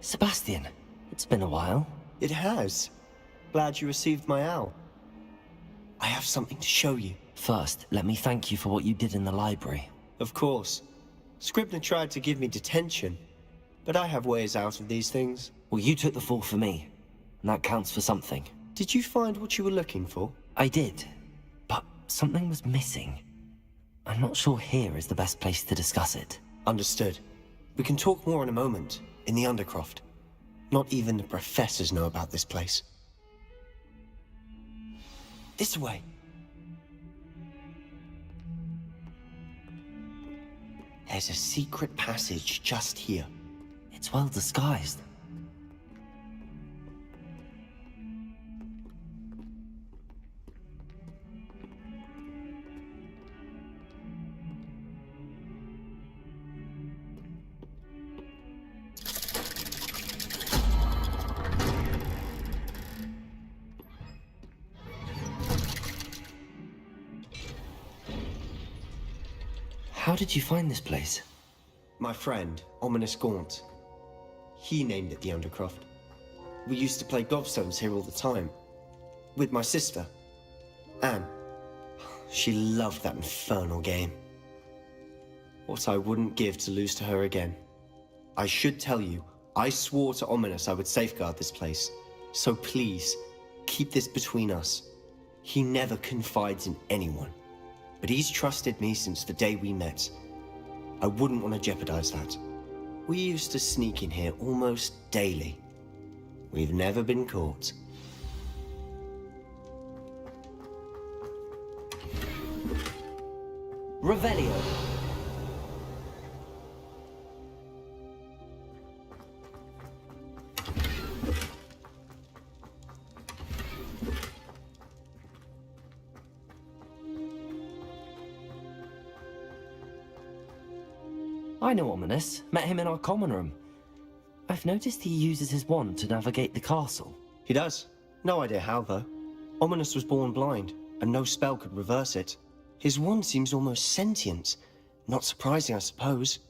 Sebastian, it's been a while. It has. Glad you received my owl. I have something to show you. First, let me thank you for what you did in the library. Of course. Scribner tried to give me detention, but I have ways out of these things. Well, you took the fall for me, and that counts for something. Did you find what you were looking for? I did, but something was missing. I'm not sure here is the best place to discuss it. Understood. We can talk more in a moment, in the Undercroft. Not even the professors know about this place. This way. There's a secret passage just here. It's well disguised. How did you find this place? My friend, Ominous Gaunt. He named it the Undercroft. We used to play gobstones here all the time. With my sister, Anne. She loved that infernal game. What I wouldn't give to lose to her again. I should tell you, I swore to Ominous I would safeguard this place. So please, keep this between us. He never confides in anyone. But he's trusted me since the day we met. I wouldn't want to jeopardize that. We used to sneak in here almost daily. We've never been caught. Revelio. I know Ominous. Met him in our common room. I've noticed he uses his wand to navigate the castle. He does. No idea how, though. Ominous was born blind, and no spell could reverse it. His wand seems almost sentient. Not surprising, I suppose.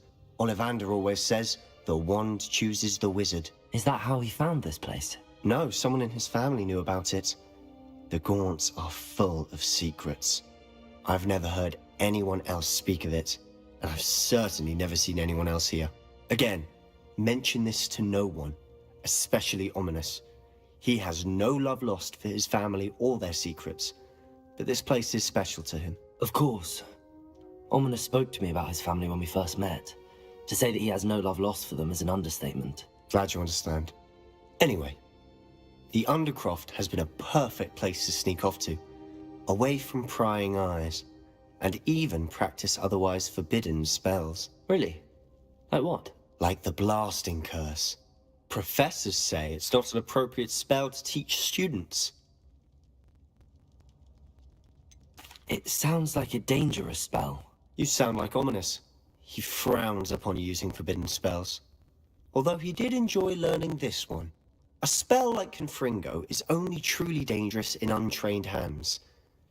Ollivander always says, the wand chooses the wizard. Is that how he found this place? No, someone in his family knew about it. The Gaunts are full of secrets. I've never heard anyone else speak of it. And I've certainly never seen anyone else here. Again, mention this to no one, especially Ominous. He has no love lost for his family or their secrets, but this place is special to him. Of course. Ominous spoke to me about his family when we first met. To say that he has no love lost for them is an understatement. Glad you understand. Anyway, the Undercroft has been a perfect place to sneak off to, away from prying eyes. And even practice otherwise forbidden spells. Really? Like what? Like the blasting curse. Professors say it's not an appropriate spell to teach students. It sounds like a dangerous spell. You sound like Ominous. He frowns upon using forbidden spells. Although he did enjoy learning this one. A spell like Confringo is only truly dangerous in untrained hands.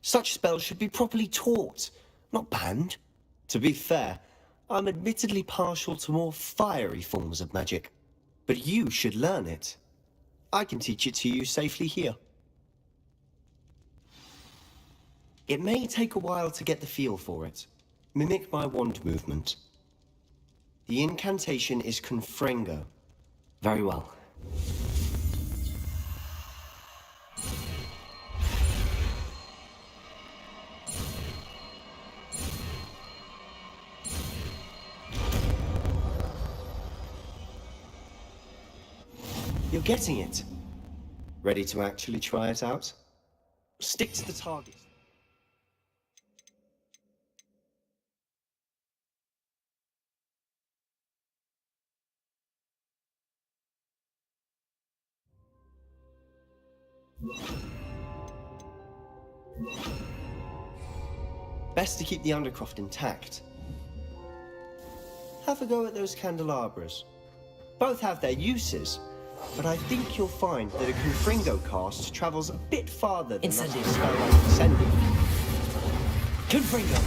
Such spells should be properly taught, not banned. To be fair, I'm admittedly partial to more fiery forms of magic. But you should learn it. I can teach it to you safely here. It may take a while to get the feel for it. Mimic my wand movement. The incantation is Confringo. Very well. You're getting it. Ready to actually try it out? Stick to the target. Best to keep the Undercroft intact. Have a go at those candelabras. Both have their uses, but I think you'll find that a Confringo cast travels a bit farther than that of a spell like Incendio. Confringo!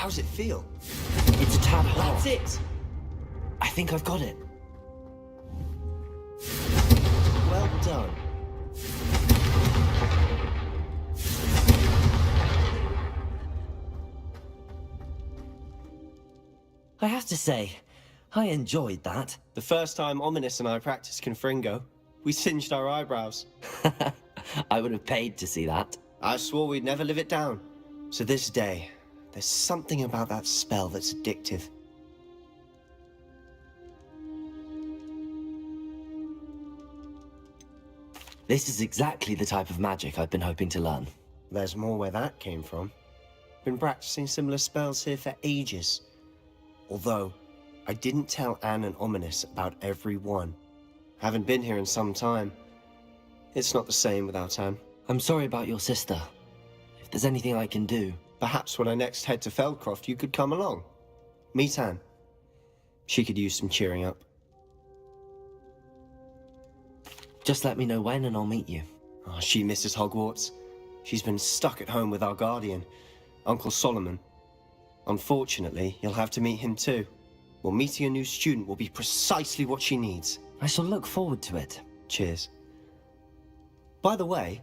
How's it feel? It's a tad hot. That's it! I think I've got it. Well done. I have to say, I enjoyed that. The first time Ominous and I practiced Confringo, we singed our eyebrows. I would have paid to see that. I swore we'd never live it down. So this day, there's something about that spell that's addictive. This is exactly the type of magic I've been hoping to learn. There's more where that came from. Been practicing similar spells here for ages. Although, I didn't tell Anne and Ominous about every one. Haven't been here in some time. It's not the same without Anne. I'm sorry about your sister. If there's anything I can do... Perhaps when I next head to Feldcroft, you could come along. Meet Anne. She could use some cheering up. Just let me know when and I'll meet you. Oh, she misses Hogwarts. She's been stuck at home with our guardian, Uncle Solomon. Unfortunately, you'll have to meet him too. Well, meeting a new student will be precisely what she needs. I shall look forward to it. Cheers. By the way,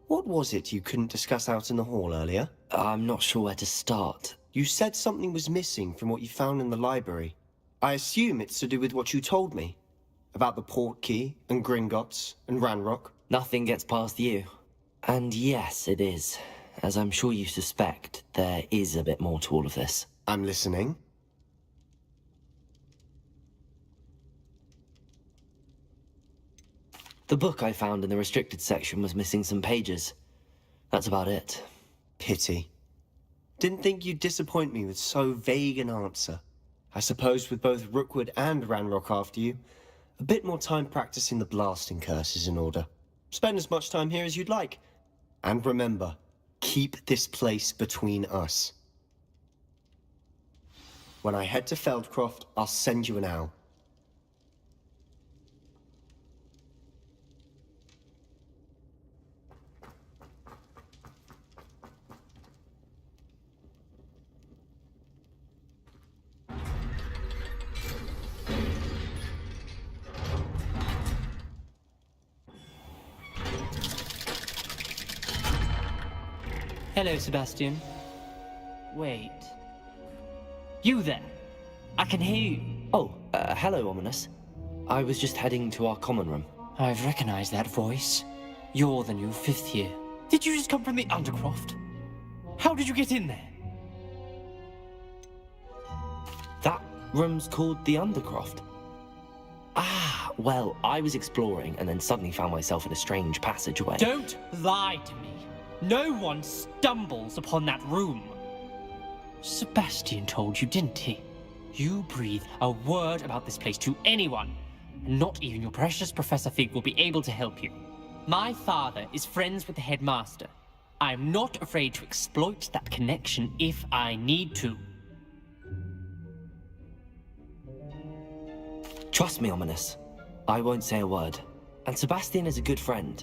what was it you couldn't discuss out in the hall earlier? I'm not sure where to start. You said something was missing from what you found in the library. I assume it's to do with what you told me. About the Portkey, and Gringotts, and Ranrock. Nothing gets past you. And yes, it is. As I'm sure you suspect, there is a bit more to all of this. I'm listening. The book I found in the restricted section was missing some pages. That's about it. Pity. Didn't think you'd disappoint me with so vague an answer. I suppose with both Rookwood and Ranrock after you, a bit more time practicing the blasting curse is in order. Spend as much time here as you'd like. And remember, keep this place between us. When I head to Feldcroft, I'll send you an owl. Hello, Sebastian. Wait. You there? I can hear you. Oh, hello, Ominous. I was just heading to our common room. I've recognized that voice. You're the new 5th year. Did you just come from the Undercroft? How did you get in there? That room's called the Undercroft. Ah, well, I was exploring and then suddenly found myself in a strange passageway. Don't lie to me. No one stumbles upon that room. Sebastian told you, didn't he? You breathe a word about this place to anyone, and not even your precious Professor Fig will be able to help you. My father is friends with the headmaster. I'm not afraid to exploit that connection if I need to. Trust me, Ominous. I won't say a word. And Sebastian is a good friend.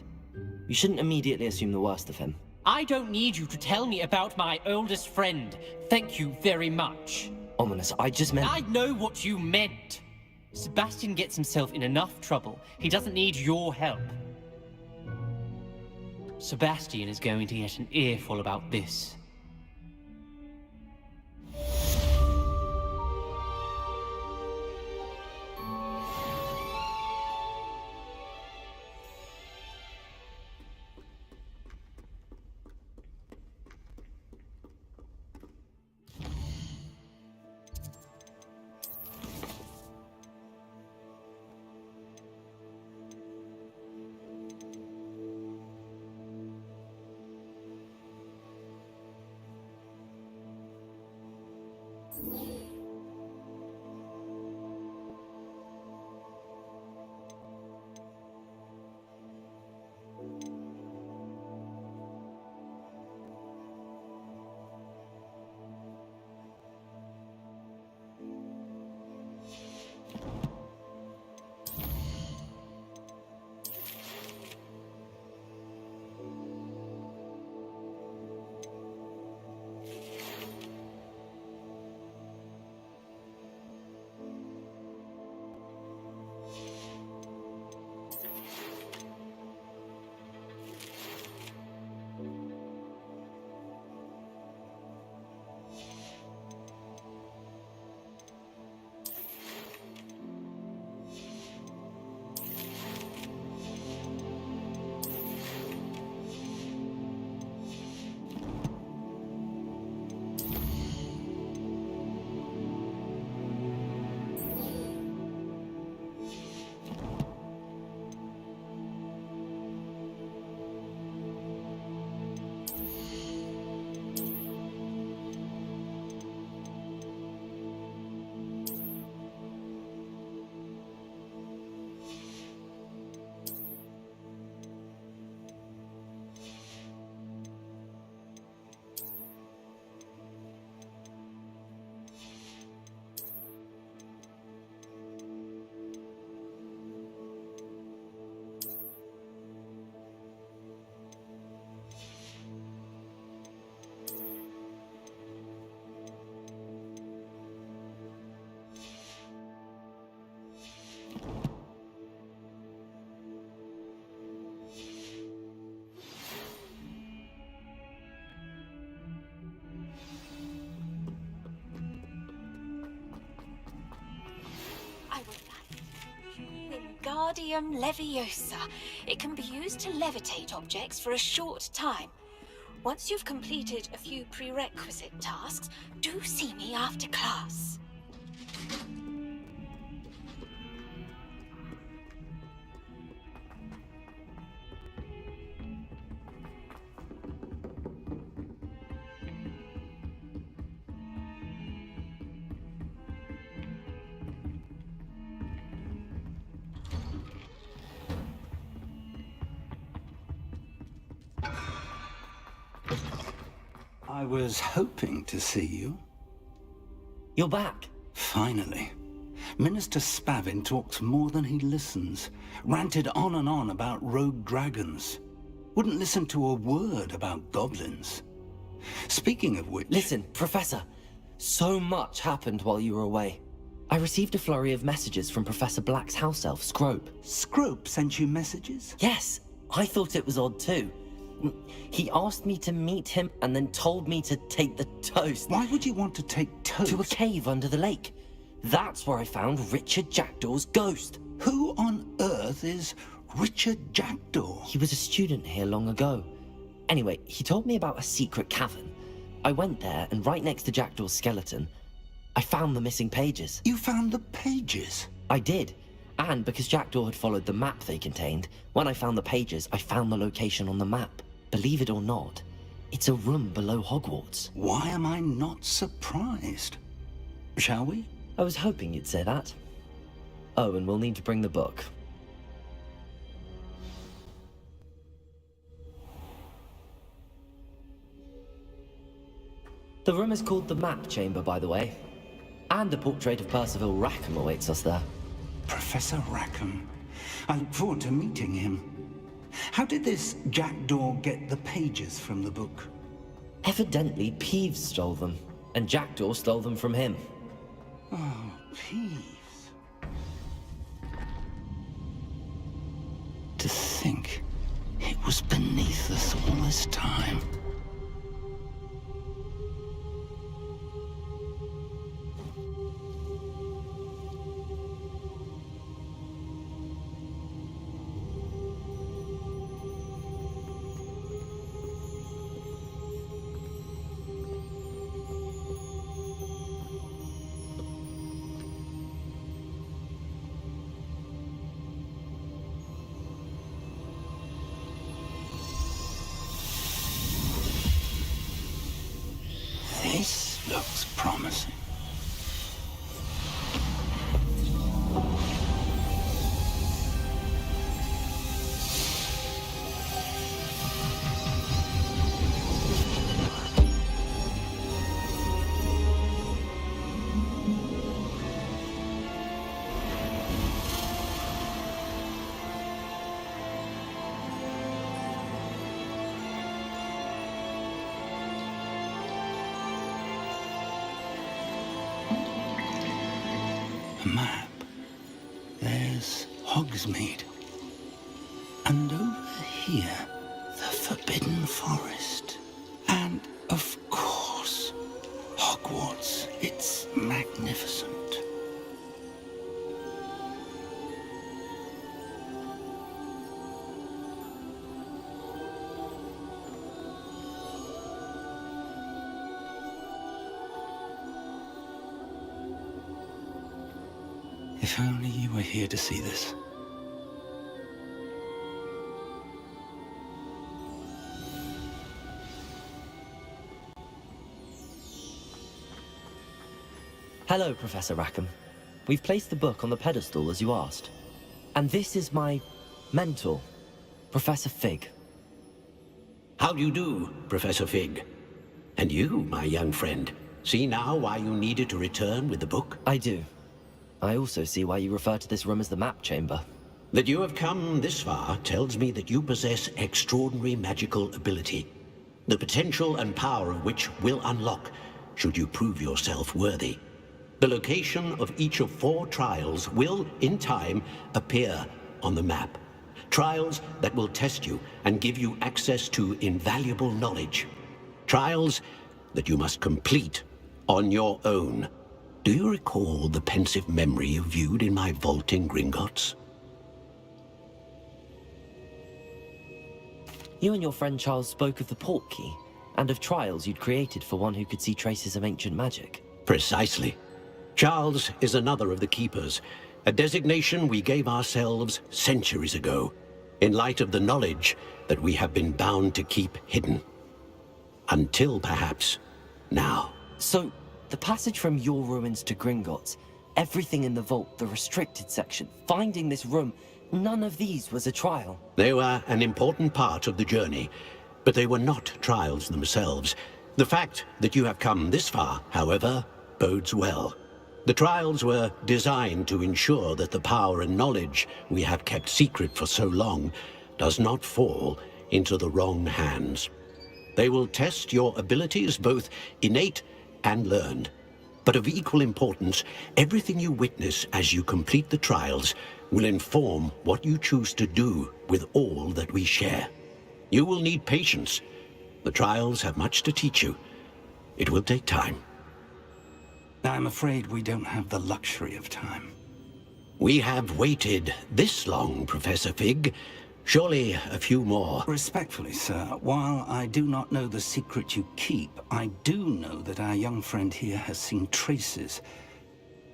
You shouldn't immediately assume the worst of him. I don't need you to tell me about my oldest friend. Thank you very much. Ominous, I just meant... I know what you meant. Sebastian gets himself in enough trouble. He doesn't need your help. Sebastian is going to get an earful about this. Wingardium Leviosa. It can be used to levitate objects for a short time. Once you've completed a few prerequisite tasks, do see me after class. I was hoping to see you. You're back. Finally. Minister Spavin talks more than he listens. Ranted on and on about rogue dragons. Wouldn't listen to a word about goblins. Speaking of which... Listen, Professor. So much happened while you were away. I received a flurry of messages from Professor Black's house elf, Scrope. Scrope sent you messages? Yes, I thought it was odd too. He asked me to meet him and then told me to take the toast. Why would you want to take toast? To a cave under the lake. That's where I found Richard Jackdaw's ghost. Who on earth is Richard Jackdaw? He was a student here long ago. Anyway, he told me about a secret cavern. I went there, and right next to Jackdaw's skeleton, I found the missing pages. You found the pages? I did. And because Jackdaw had followed the map they contained, when I found the pages, I found the location on the map. Believe it or not, it's a room below Hogwarts. Why am I not surprised? Shall we? I was hoping you'd say that. Oh, and we'll need to bring the book. The room is called the Map Chamber, by the way. And a portrait of Percival Rackham awaits us there. Professor Rackham. I look forward to meeting him. How did this Jackdaw get the pages from the book? Evidently, Peeves stole them, and Jackdaw stole them from him. Oh, Peeves. To think it was beneath us all this time. This looks promising. Map. There's Hogsmeade. And over here, the Forbidden Forest. And, of course, Hogwarts. It's magnificent. If only you were here to see this. Hello, Professor Rackham. We've placed the book on the pedestal as you asked. And this is my mentor, Professor Fig. How do you do, Professor Fig? And you, my young friend, see now why you needed to return with the book? I do. I also see why you refer to this room as the Map Chamber. That you have come this far tells me that you possess extraordinary magical ability, the potential and power of which will unlock, should you prove yourself worthy. The location of each of 4 trials will, in time, appear on the map. Trials that will test you and give you access to invaluable knowledge. Trials that you must complete on your own. Do you recall the pensive memory you viewed in my vault in Gringotts? You and your friend Charles spoke of the port key, and of trials you'd created for one who could see traces of ancient magic. Precisely. Charles is another of the Keepers, a designation we gave ourselves centuries ago, in light of the knowledge that we have been bound to keep hidden. Until, perhaps, now. So, the passage from your ruins to Gringotts, everything in the vault, the restricted section, finding this room, none of these was a trial. They were an important part of the journey, but they were not trials themselves. The fact that you have come this far, however, bodes well. The trials were designed to ensure that the power and knowledge we have kept secret for so long does not fall into the wrong hands. They will test your abilities, both innate and learned. But of equal importance, everything you witness as you complete the trials will inform what you choose to do with all that we share. You will need patience. The trials have much to teach you. It will take time. I'm afraid we don't have the luxury of time. We have waited this long, Professor Fig. Surely a few more. Respectfully, sir, while I do not know the secret you keep, I do know that our young friend here has seen traces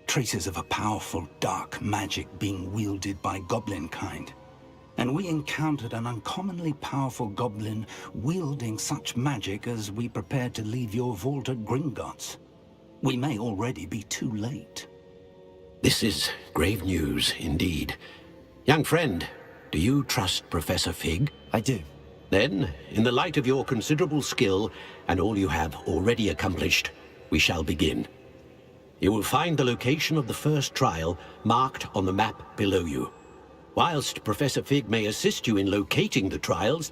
of a powerful dark magic being wielded by goblin kind. And we encountered an uncommonly powerful goblin wielding such magic as we prepared to leave your vault at Gringotts. We may already be too late. This is grave news, indeed. Young friend, do you trust Professor Fig? I do. Then, in the light of your considerable skill and all you have already accomplished, we shall begin. You will find the location of the first trial marked on the map below you. Whilst Professor Fig may assist you in locating the trials,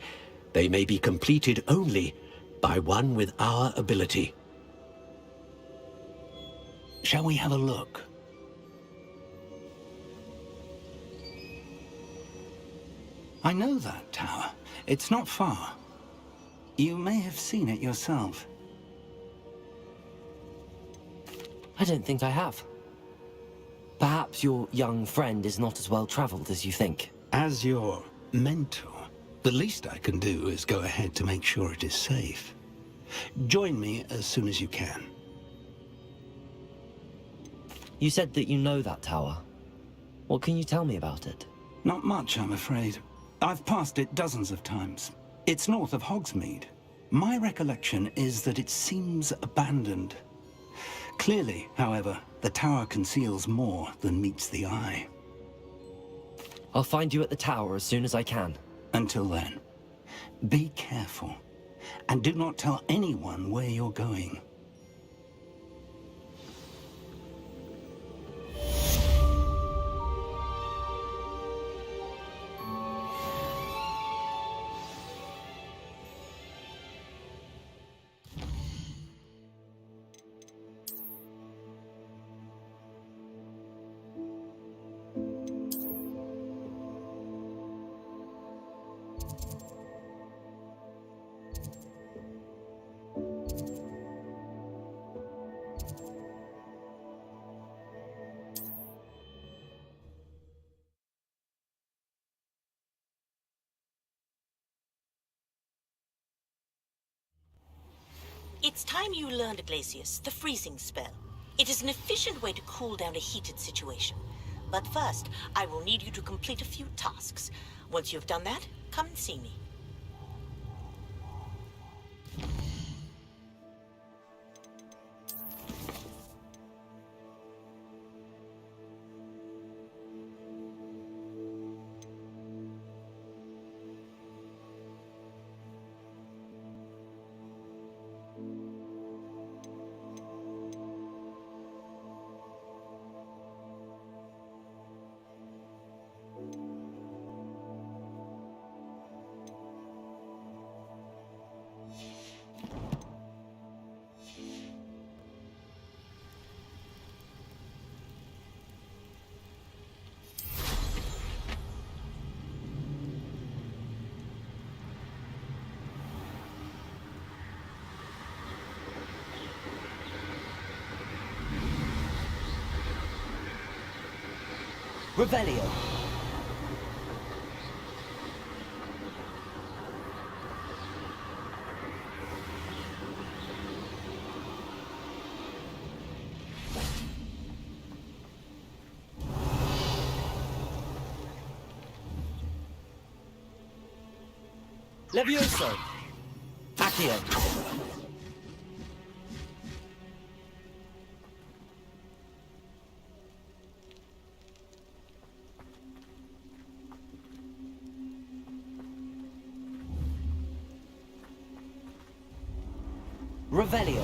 they may be completed only by one with our ability. Shall we have a look? I know that tower. It's not far. You may have seen it yourself. I don't think I have. Perhaps your young friend is not as well traveled as you think. As your mentor, the least I can do is go ahead to make sure it is safe. Join me as soon as you can. You said that you know that tower. What can you tell me about it? Not much, I'm afraid. I've passed it dozens of times. It's north of Hogsmeade. My recollection is that it seems abandoned. Clearly, however, the tower conceals more than meets the eye. I'll find you at the tower as soon as I can. Until then, be careful, and do not tell anyone where you're going. It's time you learned, Glacius, the freezing spell. It is an efficient way to cool down a heated situation. But first, I will need you to complete a few tasks. Once you've done that, come and see me. Revelio. Levioso. Accio. Revelio.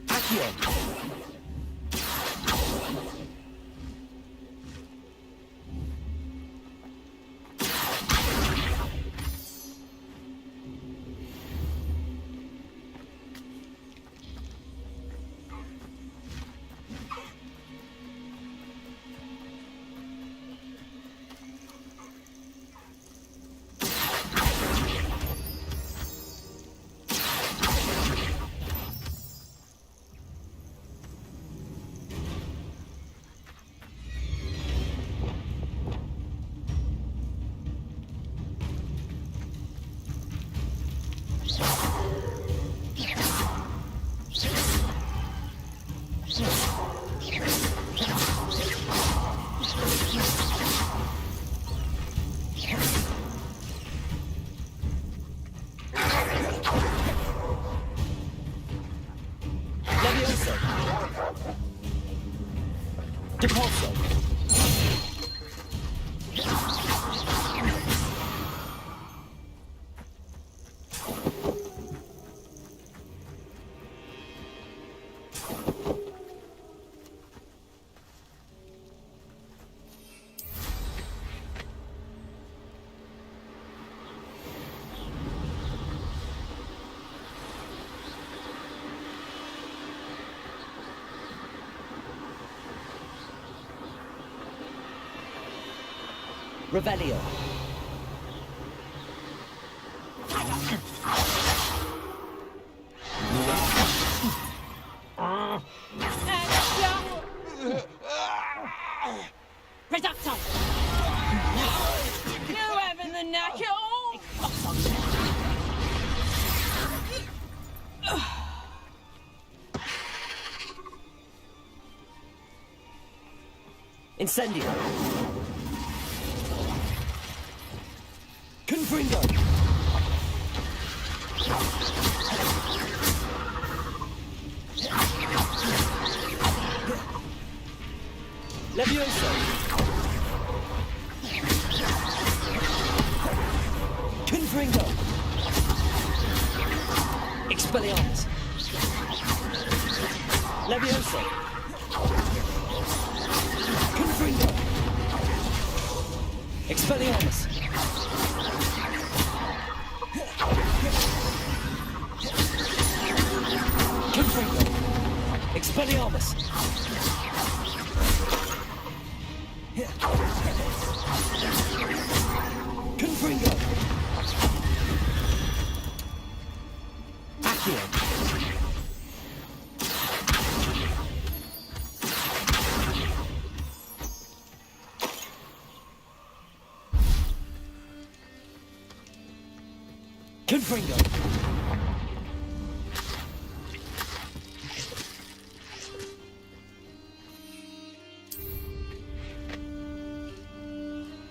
Accio. Levioso. Depulso. Revelio. Reducto! You having the knacker? Incendio. Confringo. Levioso. Confringo. Expelliarmus. Levioso. Confringo. Expelliarmus. Confringo. Expelliarmus. Confringo. Accio. Confringo.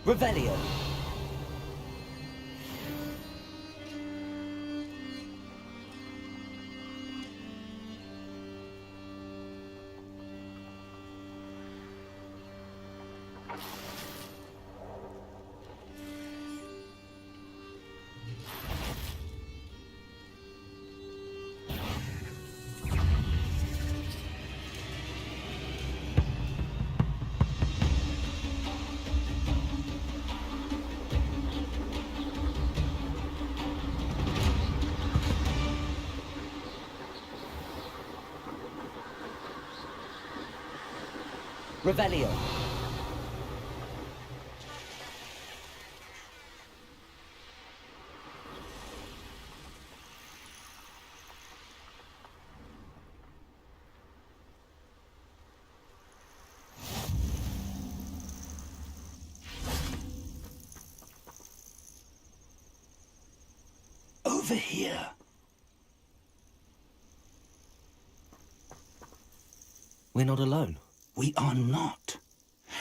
Revelio. Revelio. Over here. We're not alone. We are not.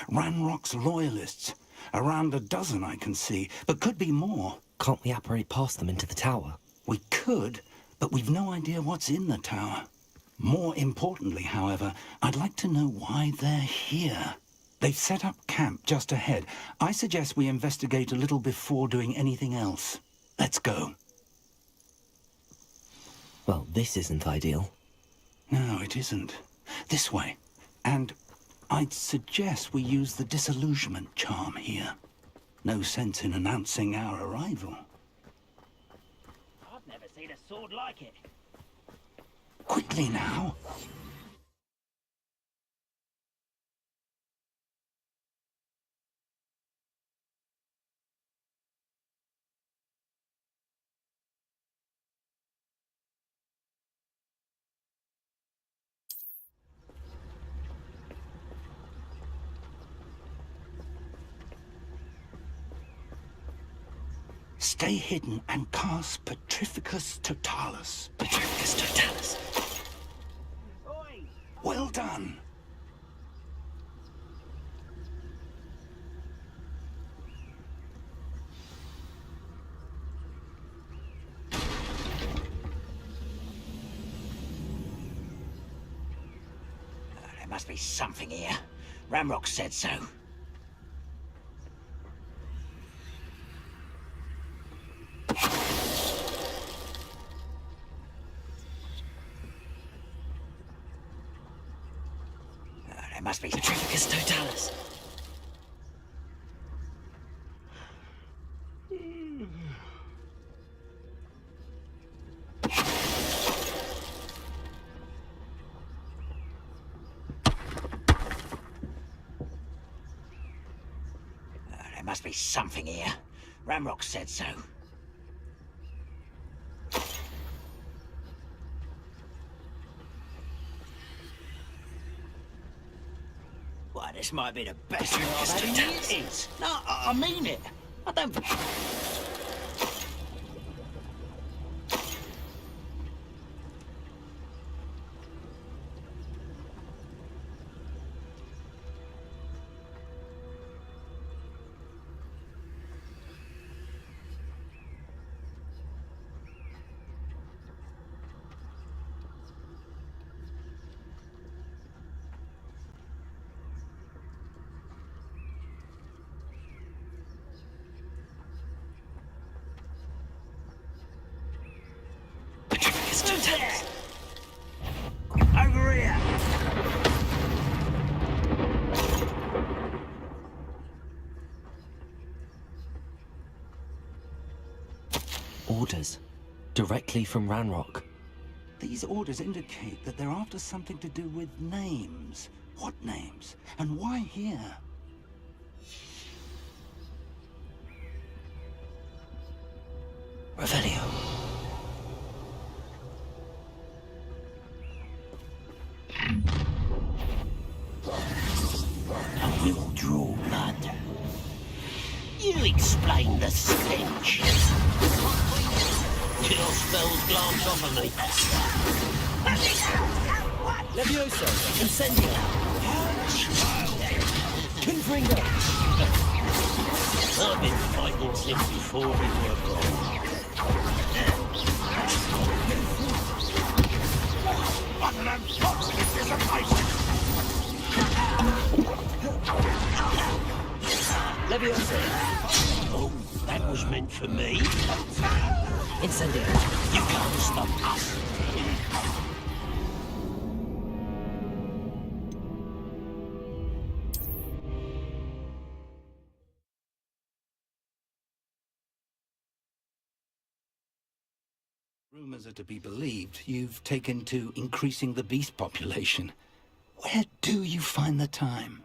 Ranrock's loyalists. Around a dozen I can see, but could be more. Can't we apparate past them into the tower? We could, but we've no idea what's in the tower. More importantly, however, I'd like to know why they're here. They've set up camp just ahead. I suggest we investigate a little before doing anything else. Let's go. Well, this isn't ideal. No, it isn't. This way. And I'd suggest we use the disillusionment charm here. No sense in announcing our arrival. I've never seen a sword like it. Quickly now. Stay hidden and cast Petrificus Totalis. Petrificus Totalis. Oi! Well done. There must be something here. Ramrock said so. There must be Petrificus Totalis. There must be something here. Ramrock said so. Why, this might be the best thing I've had in years. No, I mean it. I don't... Petrificus Totalis. Over here! Orders. Directly from Ranrock. These orders indicate that they're after something to do with names. What names? And why here? Revelio. I will draw blood. You explain the stench. Your spells glance off of me. Levioso. Incendio. Confringo. I've been fighting since before we were born. One of them foxes is a fight. Levioso. Oh, that was meant for me. Incendio. You can't stop us. Rumors are to be believed. You've taken to increasing the beast population. Where do you find the time?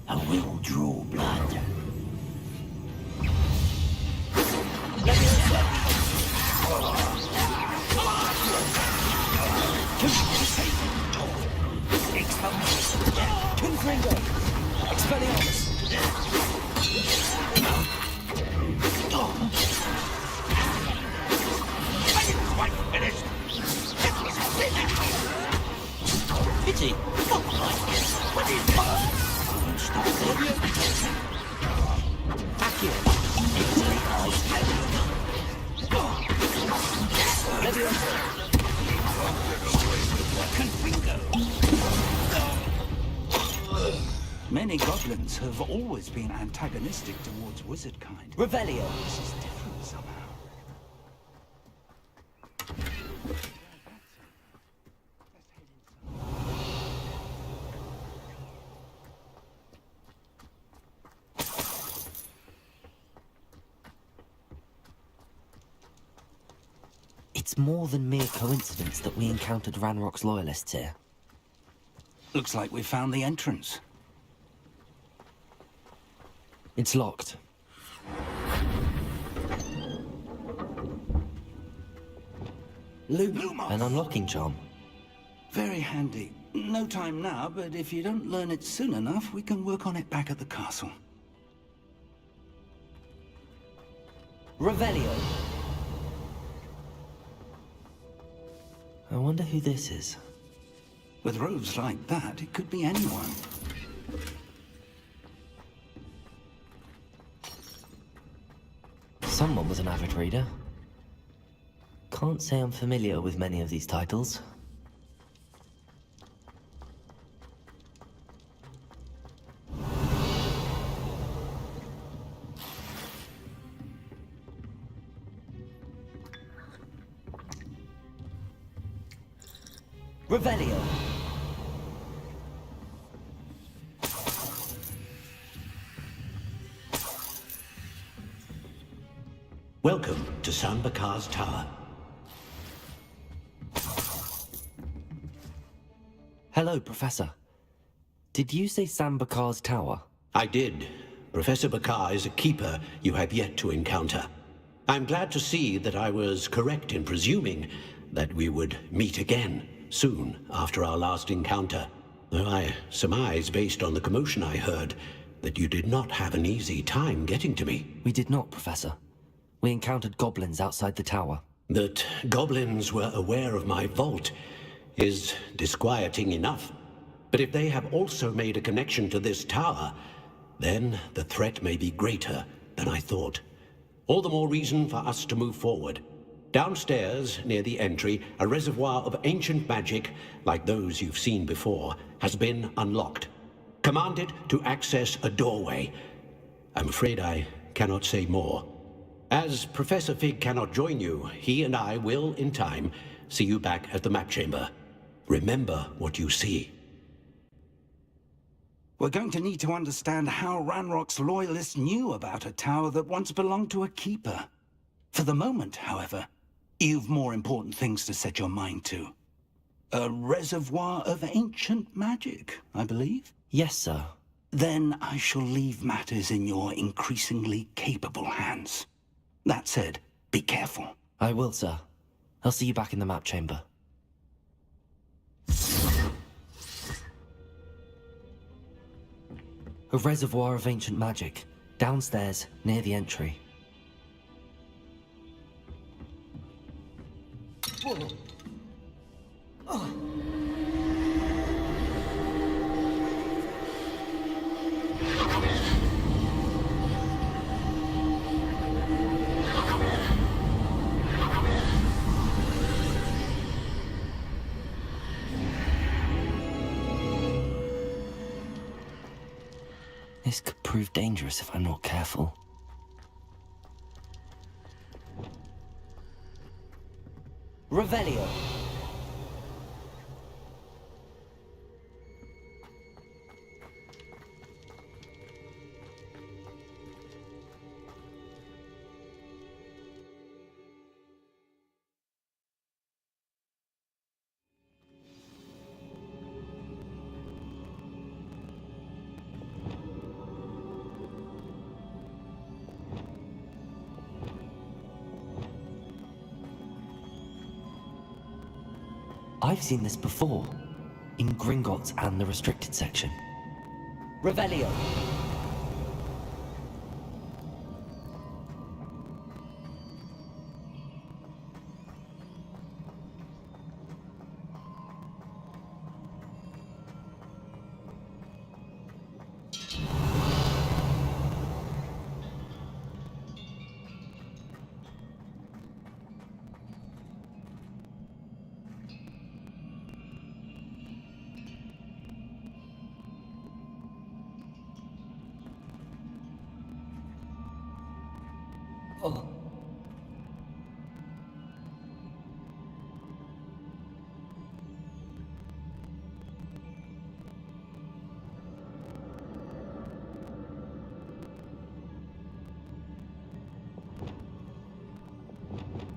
I will draw blood. Confringo. Pity. Many goblins have always been antagonistic towards wizard kind. Revelio. This is different somehow. It's more than mere coincidence that we encountered Ranrock's loyalists here. Looks like we found the entrance. It's locked. Lumos. An unlocking charm. Very handy. No time now, but if you don't learn it soon enough, we can work on it back at the castle. Revelio. I wonder who this is. With robes like that, it could be anyone. Someone was an avid reader. Can't say I'm familiar with many of these titles. Revelio. Welcome to Sambakar's Tower. Hello, Professor. Did you say Sambakar's Tower? I did. Professor Bakar is a keeper you have yet to encounter. I'm glad to see that I was correct in presuming that we would meet again soon after our last encounter. Though I surmise, based on the commotion I heard, that you did not have an easy time getting to me. We did not, Professor. We encountered goblins outside the tower. That goblins were aware of my vault is disquieting enough. But if they have also made a connection to this tower, then the threat may be greater than I thought. All the more reason for us to move forward. Downstairs, near the entry, a reservoir of ancient magic, like those you've seen before, has been unlocked. Command it to access a doorway. I'm afraid I cannot say more. As Professor Fig cannot join you, he and I will, in time, see you back at the map chamber. Remember what you see. We're going to need to understand how Ranrock's loyalists knew about a tower that once belonged to a keeper. For the moment, however, you've more important things to set your mind to. A reservoir of ancient magic, I believe? Yes, sir. Then I shall leave matters in your increasingly capable hands. That said, be careful. I will, sir. I'll see you back in the map chamber. A reservoir of ancient magic, downstairs, near the entry. This could prove dangerous if I'm not careful. Revelio. I've seen this before, in Gringotts and the restricted section. Revelio. Oh.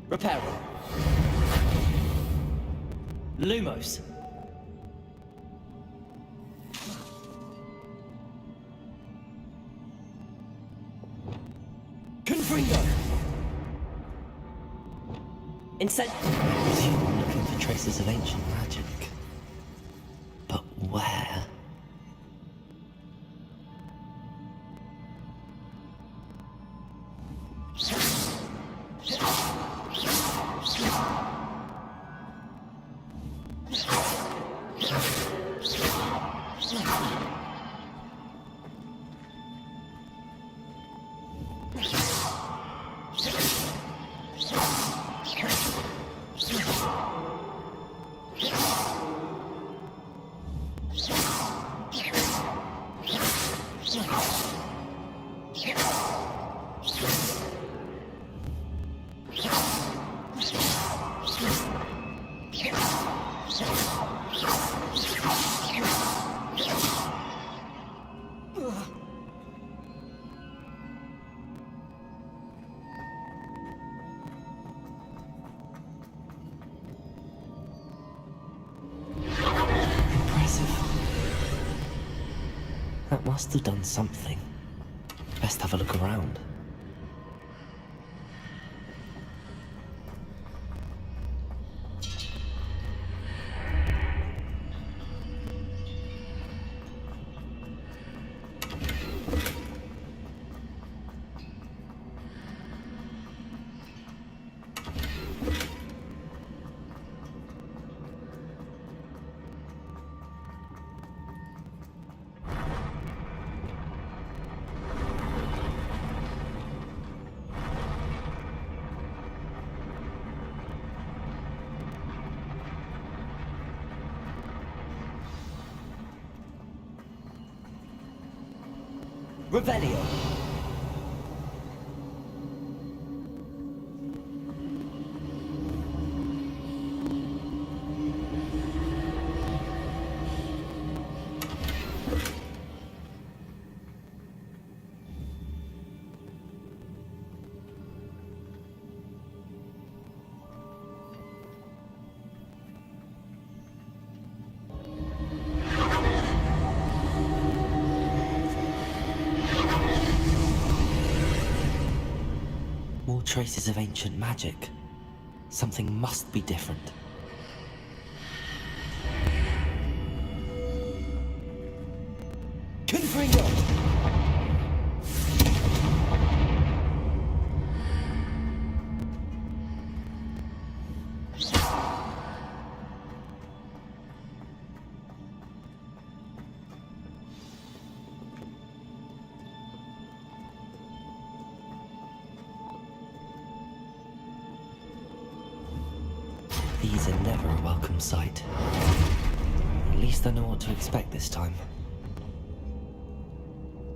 Reparo. Lumos. Confringo. Instead, I'm looking for traces of ancient magic. But where? That must have done something. Best have a look around. Revelio. More traces of ancient magic. Something must be different. Confringo! These are never a welcome sight. At least I know what to expect this time.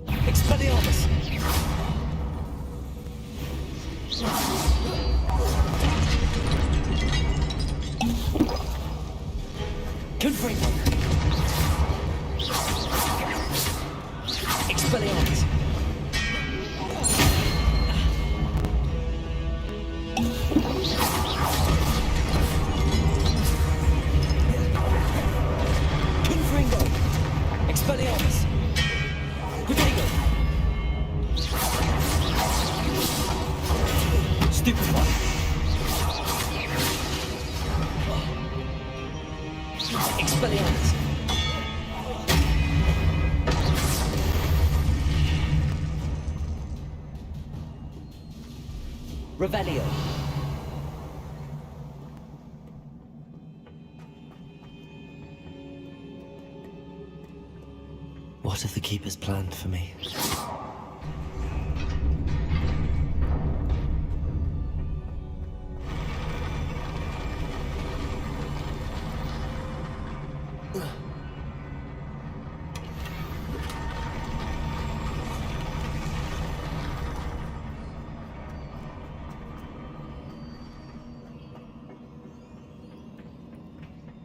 Expelliarmus! Confringo! Expelliarmus! Expelliarmus! Prodigo! Stupefy! Expelliarmus! Revelio. What have the Keepers planned for me?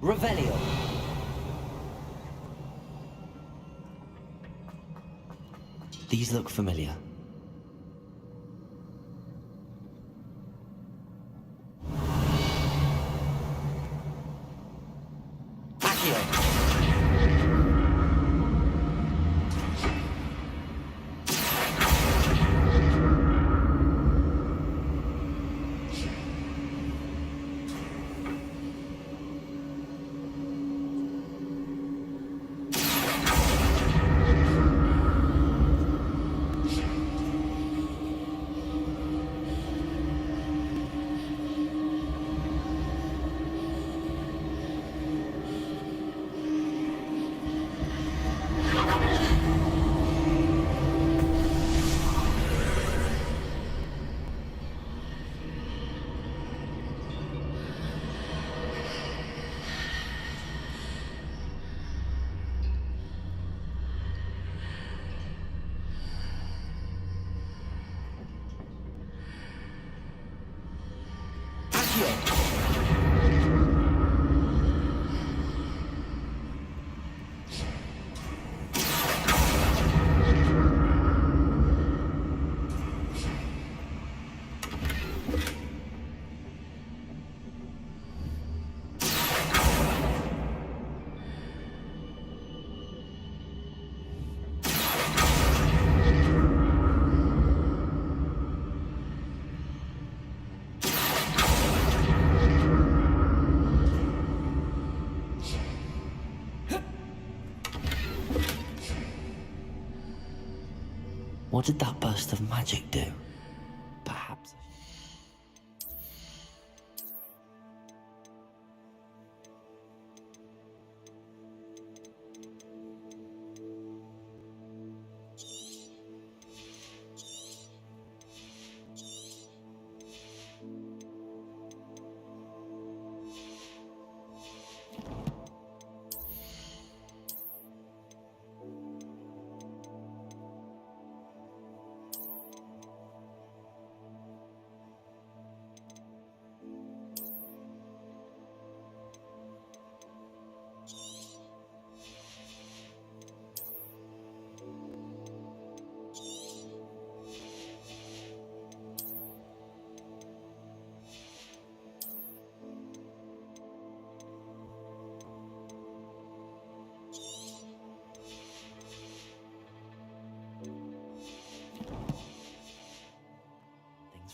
Revelio. These look familiar. Accio. What did that burst of magic do? Perhaps.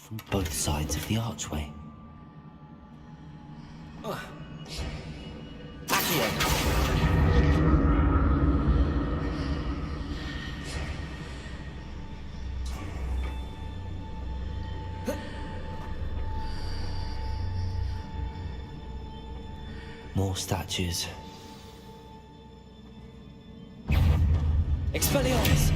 From both sides of the archway. Accio. More statues. Expelliarmus!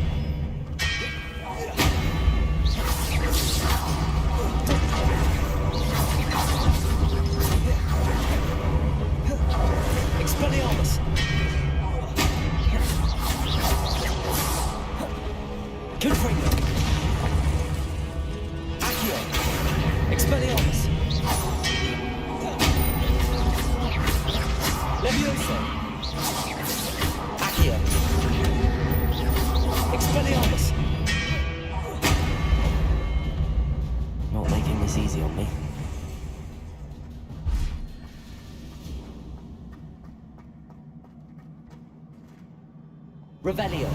Expelliarmus! Confringo! Accio! Expelliarmus! Levioso! Accio! Expelliarmus! Not making this easy on me. Revelio.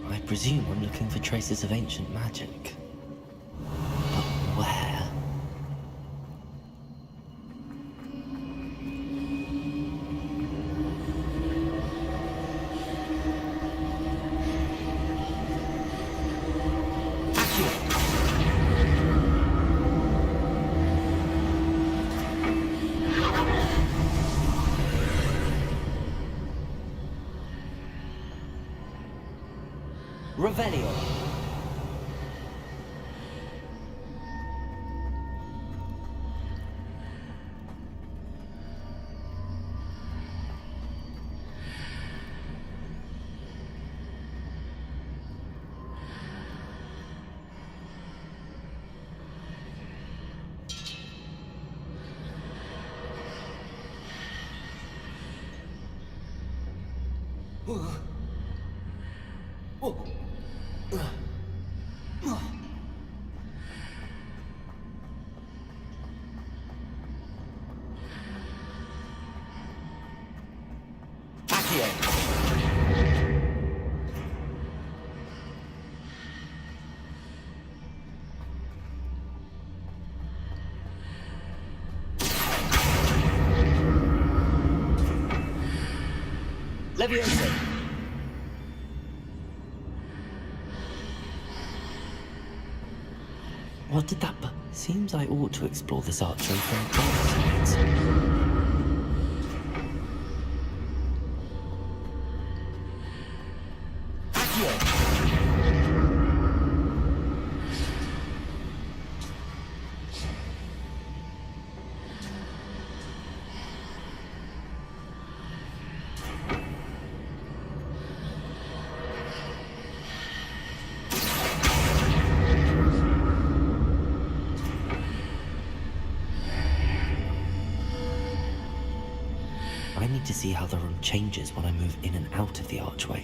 I presume I'm looking for traces of ancient magic. But where? Revelio. Leviosa. What did that? Seems I ought to explore this archway from both sides. Accio. I need to see how the room changes when I move in and out of the archway.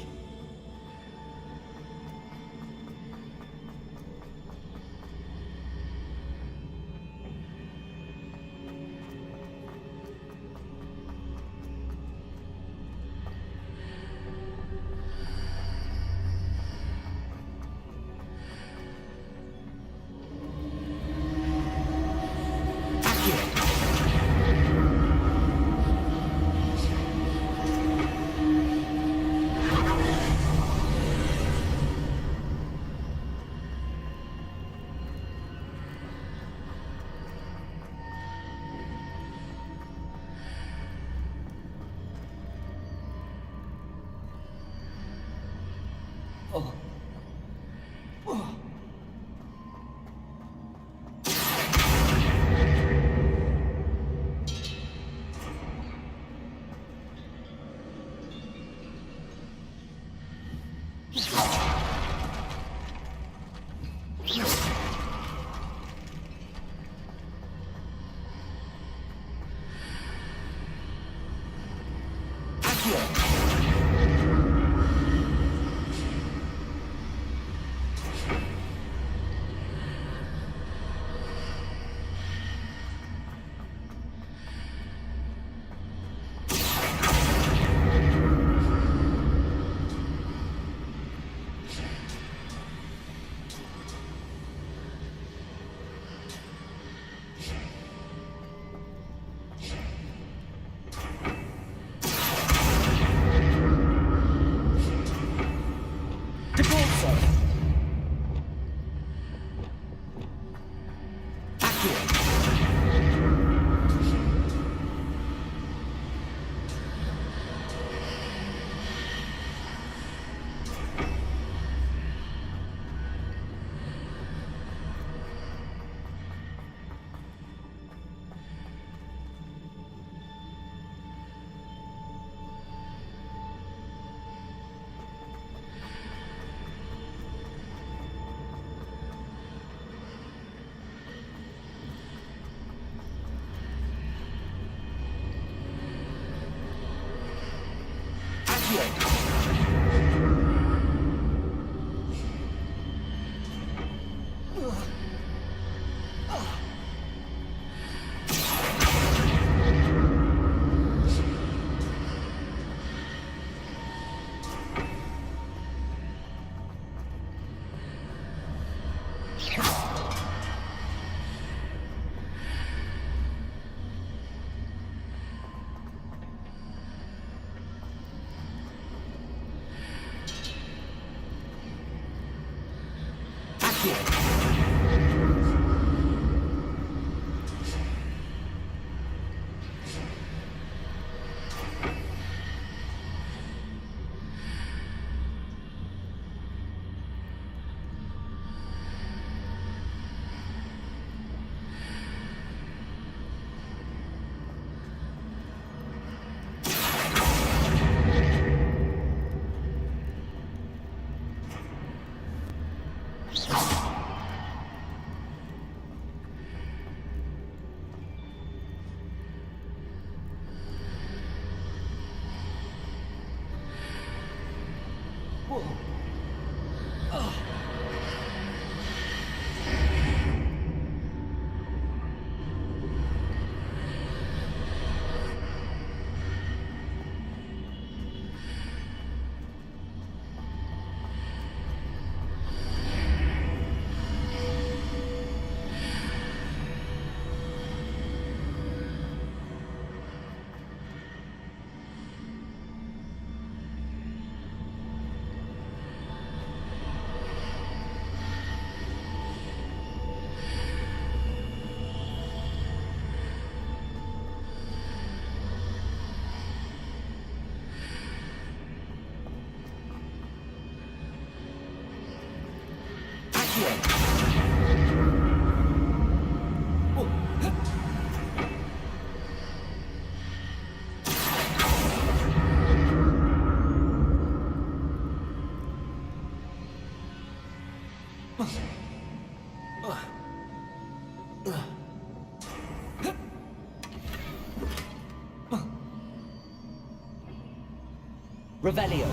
Revelio.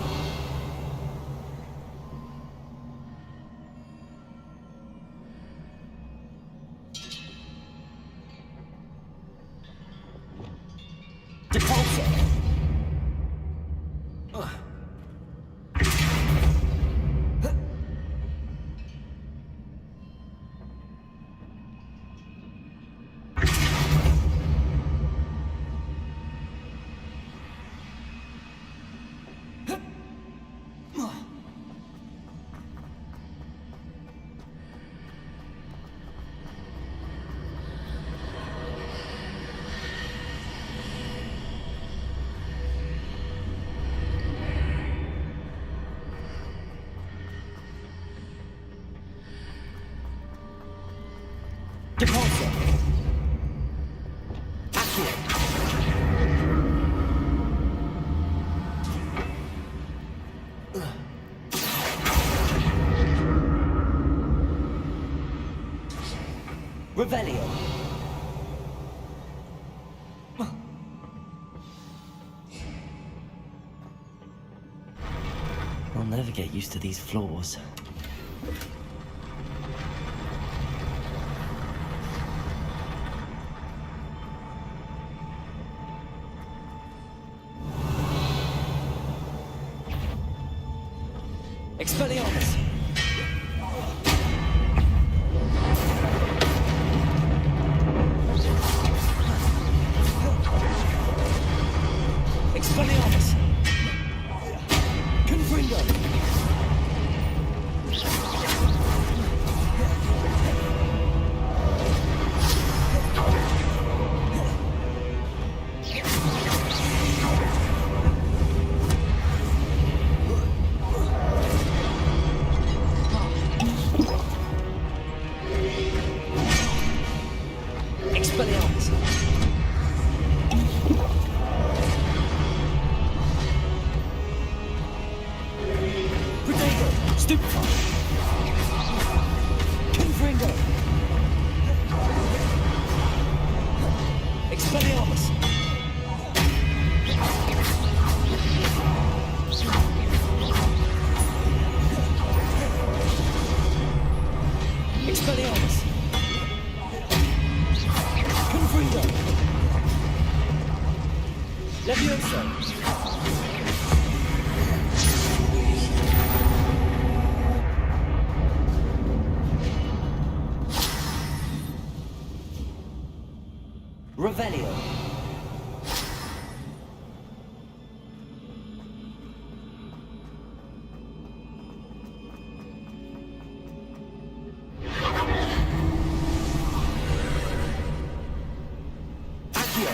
Depulso. Depulso. Accio. Revelio. I'll never get used to these floors. Expelliarmus! Expelliarmus! Confringo! Expelliarmus! Protego! Stupefy! Confringo! Expelliarmus! Expelliarmus! Confringo! Levioso! Revelio! Accio!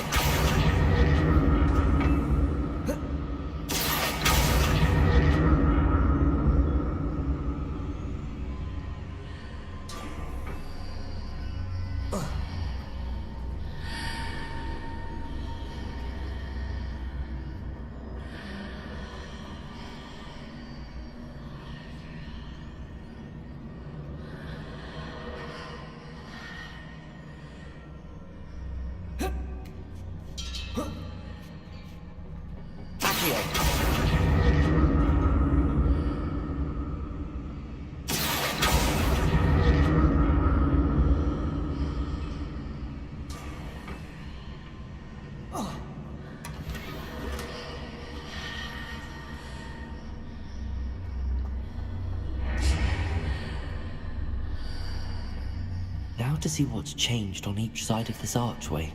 Now to see what's changed on each side of this archway.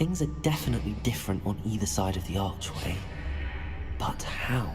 Things are definitely different on either side of the archway. But how?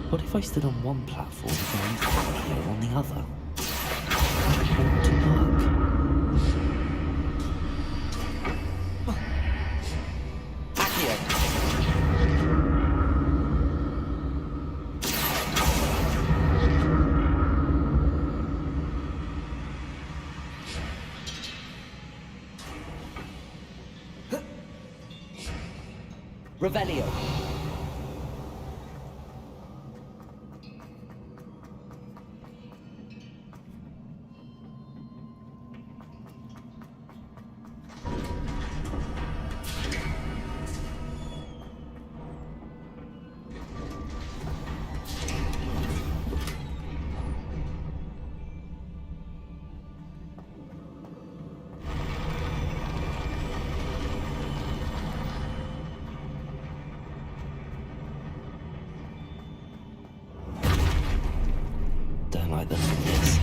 What if I stood on one platform and used Accio on the other? That ought to work. Revelio. Don't like the look of this.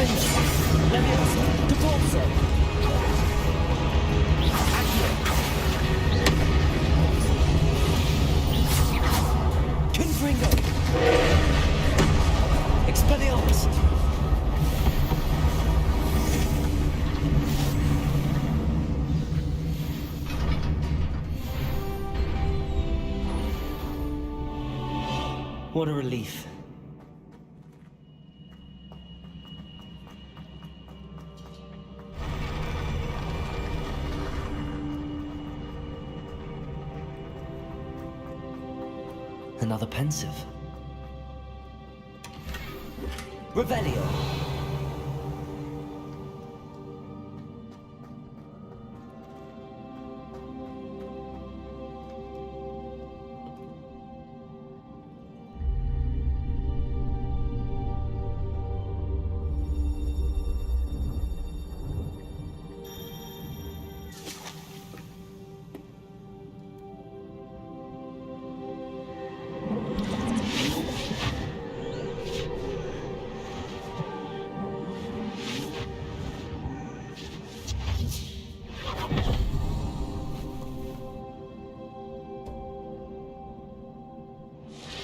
Stringent. Leviosa. Devolso. Accio. Confringo. Expelliarmus. What a relief. Another pensive. Revelio.